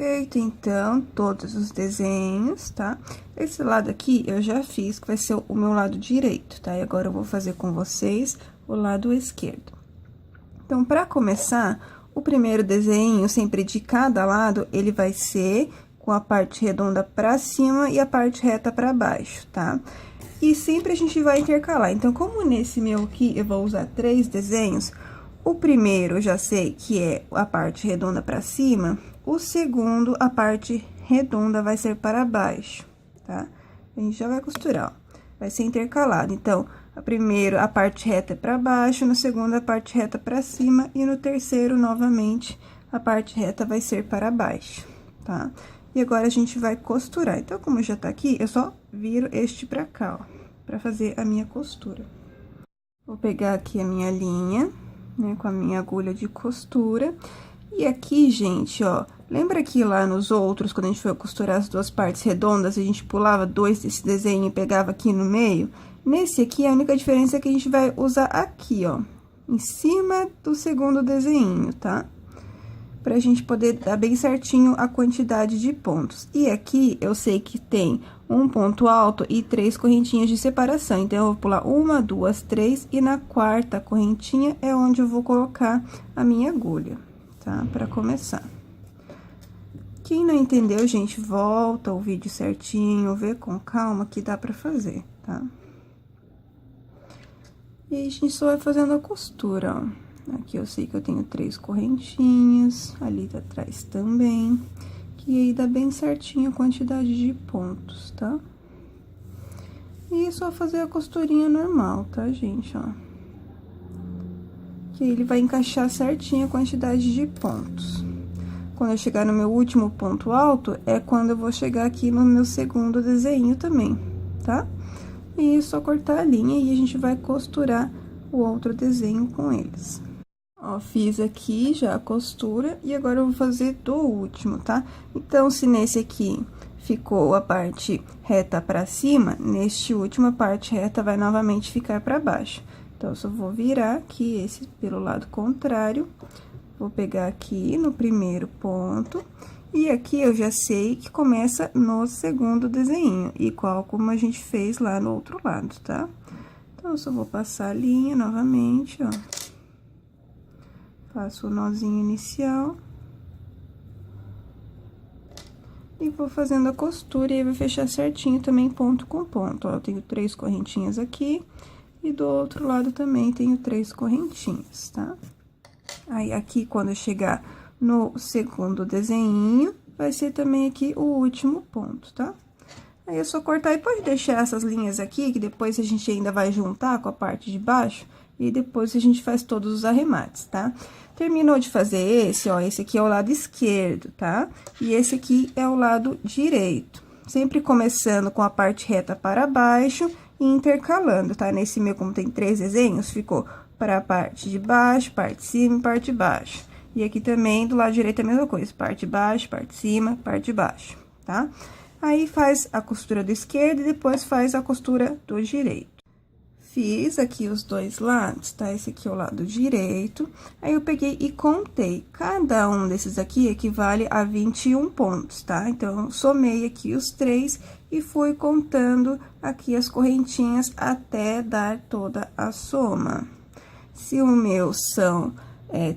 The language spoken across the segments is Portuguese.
Feito, então, todos os desenhos, tá? Esse lado aqui eu já fiz, que vai ser o meu lado direito, tá? E agora eu vou fazer com vocês o lado esquerdo. Então, para começar, o primeiro desenho, sempre de cada lado, ele vai ser com a parte redonda pra cima e a parte reta pra baixo, tá? E sempre a gente vai intercalar. Então, como nesse meu aqui eu vou usar 3 desenhos, o primeiro eu já sei que é a parte redonda pra cima, o segundo, a parte redonda vai ser para baixo, tá? A gente já vai costurar, ó. Vai ser intercalado. Então, a primeiro, a parte reta é para baixo, no segundo, a parte reta para cima, e no terceiro, novamente, a parte reta vai ser para baixo, tá? E agora, a gente vai costurar. Então, como já tá aqui, eu só viro este pra cá, ó, pra fazer a minha costura. Vou pegar aqui a minha linha, né, com a minha agulha de costura. E aqui, gente, ó, lembra que lá nos outros, quando a gente foi costurar as duas partes redondas, a gente pulava 2 desse desenho e pegava aqui no meio? Nesse aqui, a única diferença é que a gente vai usar aqui, ó, em cima do segundo desenho, tá? Pra gente poder dar bem certinho a quantidade de pontos. E aqui, eu sei que tem um ponto alto e 3 correntinhas de separação. Então, eu vou pular 1, 2, 3, e na quarta correntinha é onde eu vou colocar a minha agulha, tá? Pra começar. Quem não entendeu, gente, volta o vídeo certinho, vê com calma que dá pra fazer, tá? E aí, a gente só vai fazendo a costura, ó. Aqui eu sei que eu tenho 3 correntinhas, ali atrás também, que aí dá bem certinho a quantidade de pontos, tá? E é só fazer a costurinha normal, tá, gente, ó? Que aí ele vai encaixar certinho a quantidade de pontos. Quando eu chegar no meu último ponto alto, é quando eu vou chegar aqui no meu segundo desenho também, tá? E é só cortar a linha e a gente vai costurar o outro desenho com eles. Ó, fiz aqui já a costura e agora eu vou fazer do último, tá? Então, se nesse aqui ficou a parte reta pra cima, neste último a parte reta vai novamente ficar pra baixo. Então, eu só vou virar aqui esse pelo lado contrário, vou pegar aqui no primeiro ponto, e aqui eu já sei que começa no segundo desenho, igual como a gente fez lá no outro lado, tá? Então, eu só vou passar a linha novamente, ó. Faço o nozinho inicial. E vou fazendo a costura, e aí vai fechar certinho também ponto com ponto, ó. Eu tenho 3 correntinhas aqui, e do outro lado também tenho 3 correntinhas, tá? Aí, aqui, quando eu chegar no segundo desenho, vai ser também aqui o último ponto, tá? Aí, é só cortar, e pode deixar essas linhas aqui, que depois a gente ainda vai juntar com a parte de baixo, e depois a gente faz todos os arremates, tá? Terminou de fazer esse, ó, esse aqui é o lado esquerdo, tá? E esse aqui é o lado direito. Sempre começando com a parte reta para baixo e intercalando, tá? Nesse meu, como tem 3 desenhos, ficou para a parte de baixo, parte de cima e parte de baixo. E aqui também, do lado direito, é a mesma coisa, parte de baixo, parte de cima, parte de baixo, tá? Aí, faz a costura do esquerdo e depois faz a costura do direito. Fiz aqui os dois lados, tá? Esse aqui é o lado direito. Aí, eu peguei e contei. Cada um desses aqui equivale a 21 pontos, tá? Então, eu somei aqui os 3 e fui contando aqui as correntinhas até dar toda a soma. Se o meu são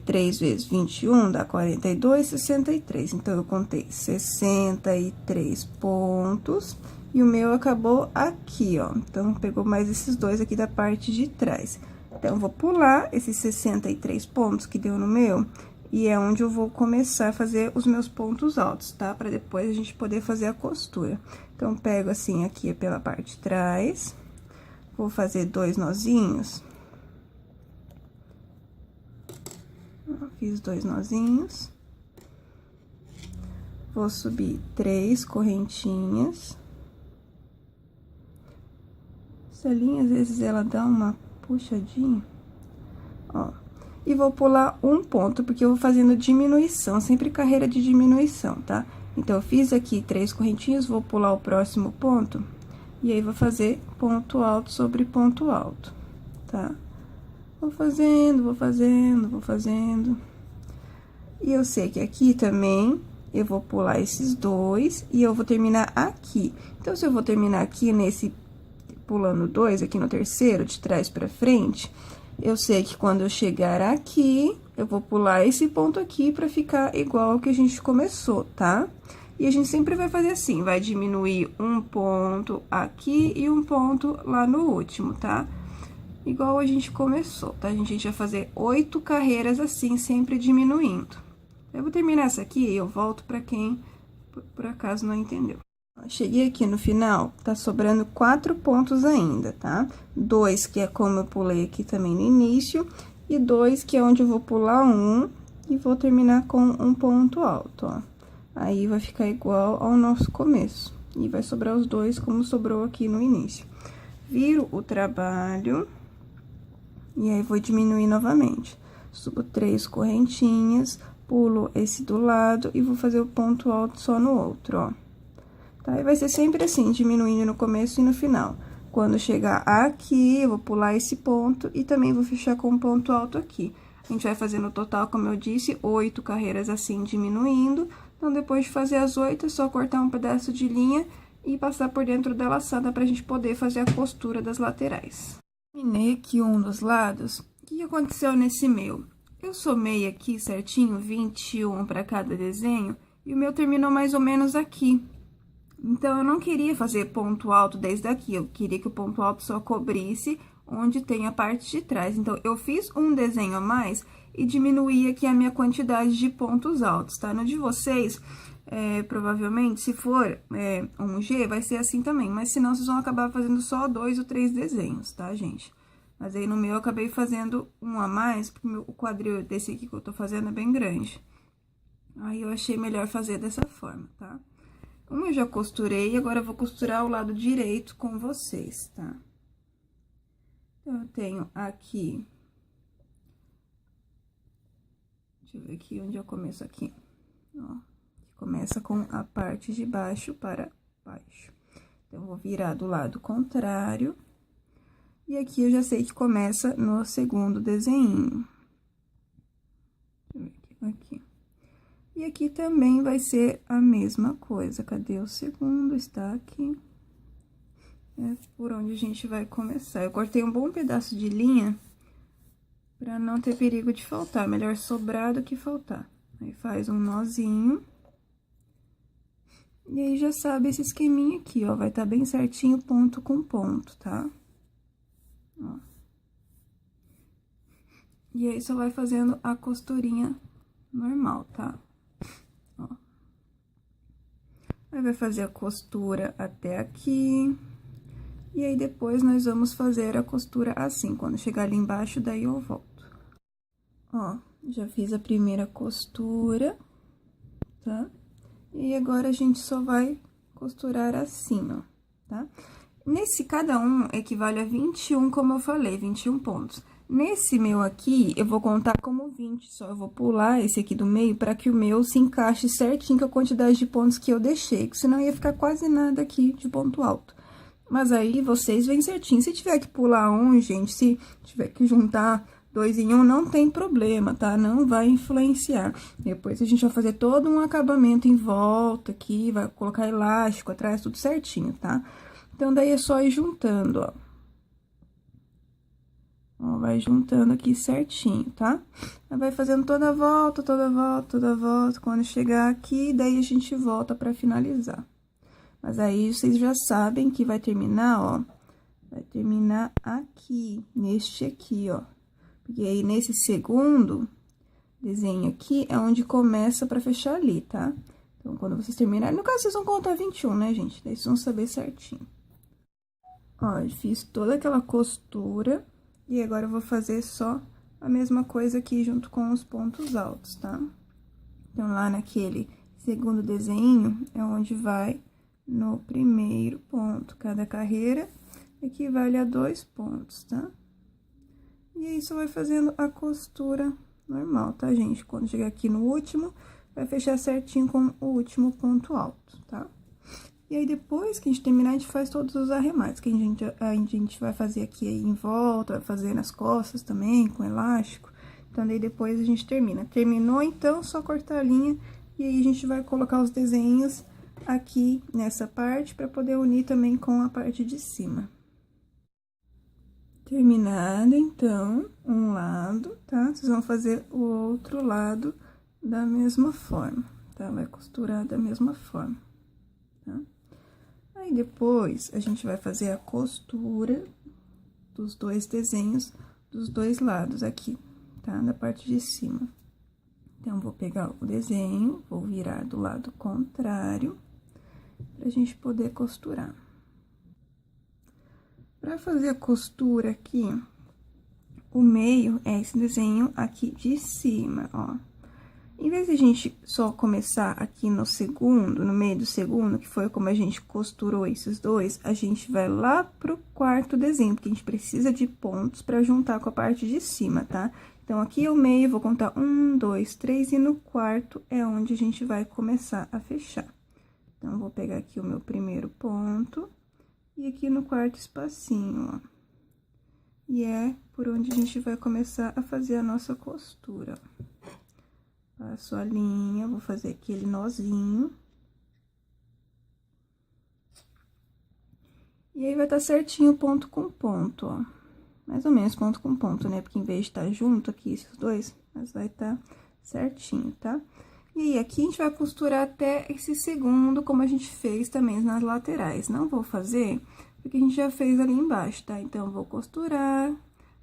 3 vezes 21, dá 42, 63. Então, eu contei 63 pontos. E o meu acabou aqui, ó. Então, pegou mais esses dois aqui da parte de trás. Então, vou pular esses 63 pontos que deu no meu, e é onde eu vou começar a fazer os meus pontos altos, tá? Pra depois a gente poder fazer a costura. Então, pego assim aqui pela parte de trás, vou fazer 2 nozinhos. Fiz 2 nozinhos. Vou subir 3 correntinhas. Essa linha, às vezes, ela dá uma puxadinha, ó. E vou pular um ponto, porque eu vou fazendo diminuição, sempre carreira de diminuição, tá? Então, eu fiz aqui 3 correntinhas, vou pular o próximo ponto, e aí, vou fazer ponto alto sobre ponto alto, tá? Vou fazendo, vou fazendo, vou fazendo. E eu sei que aqui também eu vou pular esses dois e eu vou terminar aqui. Então, se eu vou terminar aqui pulando dois, aqui no terceiro, de trás pra frente, eu sei que quando eu chegar aqui, eu vou pular esse ponto aqui pra ficar igual ao que a gente começou, tá? E a gente sempre vai fazer assim, vai diminuir um ponto aqui e um ponto lá no último, tá? Igual a gente começou, tá? A gente vai fazer 8 carreiras assim, sempre diminuindo. Eu vou terminar essa aqui e eu volto pra quem, por acaso, não entendeu. Cheguei aqui no final, tá sobrando 4 pontos ainda, tá? 2, que é como eu pulei aqui também no início, e 2, que é onde eu vou pular um e vou terminar com um ponto alto, ó. Aí, vai ficar igual ao nosso começo, e vai sobrar os dois como sobrou aqui no início. Viro o trabalho, e aí, vou diminuir novamente. Subo 3 correntinhas, pulo esse do lado e vou fazer o ponto alto só no outro, ó. Tá? E vai ser sempre assim, diminuindo no começo e no final. Quando chegar aqui, eu vou pular esse ponto e também vou fechar com um ponto alto aqui. A gente vai fazer no total, como eu disse, 8 carreiras assim, diminuindo. Então, depois de fazer as 8, é só cortar um pedaço de linha e passar por dentro da laçada pra gente poder fazer a costura das laterais. Terminei aqui um dos lados. O que aconteceu nesse meu? Eu somei aqui certinho 21 para cada desenho e o meu terminou mais ou menos aqui. Então, eu não queria fazer ponto alto desde aqui, eu queria que o ponto alto só cobrisse onde tem a parte de trás. Então, eu fiz um desenho a mais e diminuí aqui a minha quantidade de pontos altos, tá? No de vocês, provavelmente, se for um G, vai ser assim também, mas senão vocês vão acabar fazendo só 2 ou 3 desenhos, tá, gente? Mas aí, no meu, eu acabei fazendo um a mais, porque o quadril desse aqui que eu tô fazendo é bem grande. Aí, eu achei melhor fazer dessa forma, tá? Como eu já costurei, agora eu vou costurar o lado direito com vocês, tá? Então, eu tenho aqui... Deixa eu ver aqui onde eu começo aqui. Ó, começa com a parte de baixo para baixo. Então, eu vou virar do lado contrário. E aqui eu já sei que começa no segundo desenho. Deixa eu ver aqui. E aqui também vai ser a mesma coisa. Cadê o segundo? Está aqui. É por onde a gente vai começar. Eu cortei um bom pedaço de linha para não ter perigo de faltar. Melhor sobrar do que faltar. Aí, faz um nozinho. E aí, já sabe esse esqueminha aqui, ó. Vai estar bem certinho, ponto com ponto, tá? Ó. E aí, só vai fazendo a costurinha normal, tá? Ó. Aí, vai fazer a costura até aqui. E aí, depois, nós vamos fazer a costura assim. Quando chegar ali embaixo, daí eu volto. Ó, já fiz a primeira costura, tá? E agora, a gente só vai costurar assim, ó, tá? Nesse, cada um equivale a 21, como eu falei, 21 pontos. Nesse meu aqui, eu vou contar como 20, só eu vou pular esse aqui do meio para que o meu se encaixe certinho com a quantidade de pontos que eu deixei, que senão ia ficar quase nada aqui de ponto alto. Mas aí, vocês vêm certinho. Se tiver que pular um, gente, se tiver que juntar 2 em 1, não tem problema, tá? Não vai influenciar. Depois, a gente vai fazer todo um acabamento em volta aqui, vai colocar elástico atrás, tudo certinho, tá? Então, daí é só ir juntando, ó. Ó, vai juntando aqui certinho, tá? Aí, vai fazendo toda a volta, toda a volta, toda a volta. Quando chegar aqui, daí a gente volta pra finalizar. Mas aí, vocês já sabem que vai terminar, ó. Vai terminar aqui, neste aqui, ó. Porque aí, nesse segundo desenho aqui, é onde começa pra fechar ali, tá? Então, quando vocês terminarem... No caso, vocês vão contar 21, né, gente? Daí, vocês vão saber certinho. Ó, eu fiz toda aquela costura. E agora, eu vou fazer só a mesma coisa aqui, junto com os pontos altos, tá? Então, lá naquele segundo desenho, é onde vai no primeiro ponto. Cada carreira equivale a 2 pontos, tá? E aí, só vai fazendo a costura normal, tá, gente? Quando chegar aqui no último, vai fechar certinho com o último ponto alto, tá? E aí, depois que a gente terminar, a gente faz todos os arremates, que a gente vai fazer aqui aí em volta, vai fazer nas costas também, com elástico. Então, daí depois a gente termina. Terminou, então, só cortar a linha E aí, a gente vai colocar os desenhos aqui nessa parte, para poder unir também com a parte de cima. Terminado, então, um lado, tá? Vocês vão fazer o outro lado da mesma forma, tá? Vai costurar da mesma forma, tá? Aí, depois, a gente vai fazer a costura dos dois desenhos dos dois lados aqui, tá? Da parte de cima. Então, vou pegar o desenho, vou virar do lado contrário, pra gente poder costurar. Pra fazer a costura aqui, o meio é esse desenho aqui de cima, ó. Em vez de a gente só começar aqui no segundo, no meio do segundo, que foi como a gente costurou esses dois, a gente vai lá pro quarto desenho, porque a gente precisa de pontos pra juntar com a parte de cima, tá? Então, aqui é o meio, vou contar 1, 2, 3, e no quarto é onde a gente vai começar a fechar. Então, vou pegar aqui o meu primeiro ponto, e aqui no quarto espacinho, ó. E é por onde a gente vai começar a fazer a nossa costura, ó. Passo a linha, vou fazer aquele nozinho. E aí, vai estar certinho ponto com ponto, ó. Mais ou menos ponto com ponto, né? Porque em vez de estar junto aqui, esses dois, mas vai estar certinho, tá? E aí, aqui a gente vai costurar até esse segundo, como a gente fez também nas laterais. Não vou fazer, porque a gente já fez ali embaixo, tá? Então, eu vou costurar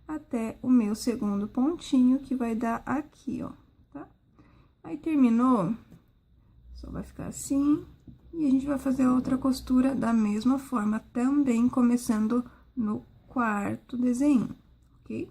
até o meu segundo pontinho, que vai dar aqui, ó, tá? Aí, terminou, só vai ficar assim, e a gente vai fazer a outra costura da mesma forma, também começando no quarto desenho, ok?